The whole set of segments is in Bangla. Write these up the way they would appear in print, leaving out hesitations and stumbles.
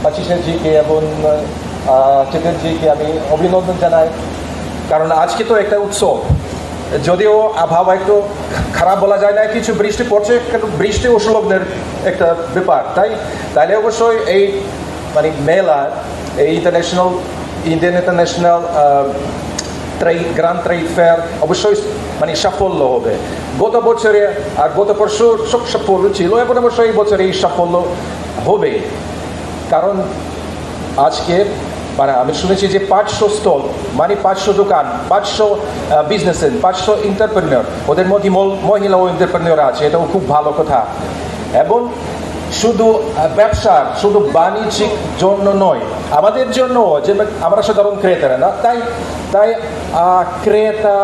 আশিসেরজিকে এবং চেতনজিকে আমি অভিনন্দন জানাই, কারণ আজকে তো একটা উৎসব। যদিও আবহাওয়া একটু খারাপ বলা যায় না, কিছু বৃষ্টি পড়ছে, কিন্তু বৃষ্টি উষ্ণলগ্নের একটা ব্যাপার, তাইলে অবশ্যই এই মানে মেলা, এই Indian international grand trade fair অবশ্যই মানে সাফল্য হবে। গত বছরে আর গত বছর সব সাফল্য ছিল, এবং অবশ্যই এই বছরে এই সাফল্য হবে, কারণ আজকে মানে আমি শুনেছি যে 500 স্টল, মানে 500 দোকান, 500 বিজনেসম্যান, 500 এন্টারপ্রেনিয়র, ওদের মধ্যে মহিলা ও এন্টারপ্রেনিয়র আছে, এটাও খুব ভালো কথা। এবং শুধু ব্যবসার, শুধু বাণিজ্যিক জন্য নয়, আমাদের জন্য, যে আমরা সাধারণ ক্রেতারা না, তাই ক্রেতা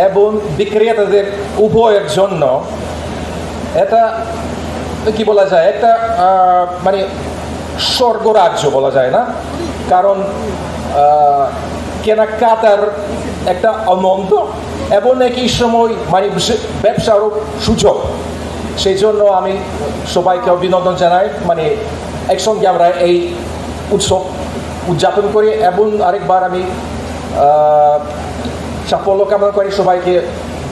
এবং বিক্রেতাদের উভয়ের জন্য এটা কি বলা যায়, একটা মানে স্বর্গরাজ্য বলা যায় না, কারণ কেনাকাটার একটা আনন্দ এবং একই সময় মানে ব্যবসারও সুযোগ। সেই জন্য আমি সবাইকে অভিনন্দন জানাই, মানে একসঙ্গে আমরা এই উৎসব উদযাপন করি, এবং আরেকবার আমি সাফল্য কামনা করি, সবাইকে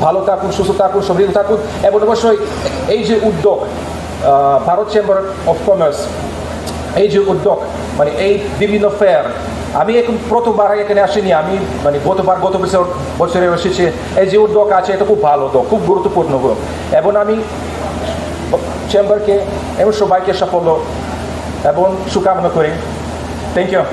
ভালো থাকুন, সুস্থ থাকুন, সমৃদ্ধ থাকুন। এবং অবশ্যই এই যে উদ্যোগ ভারত চেম্বার অফ কমার্স, এই যে উদ্যোগ মানে এই বিভিন্ন ফেয়ার, আমি এখন প্রথমবার এখানে আসিনি, আমি মানে গত বছরে এসেছি। এই যে উদ্যোগ আছে এটা খুব ভালো উদ্যোগ, খুব গুরুত্বপূর্ণ, এবং আমি চেম্বারকে এবং সবাইকে সাফল্য এবং শুভকামনা করি। Thank you.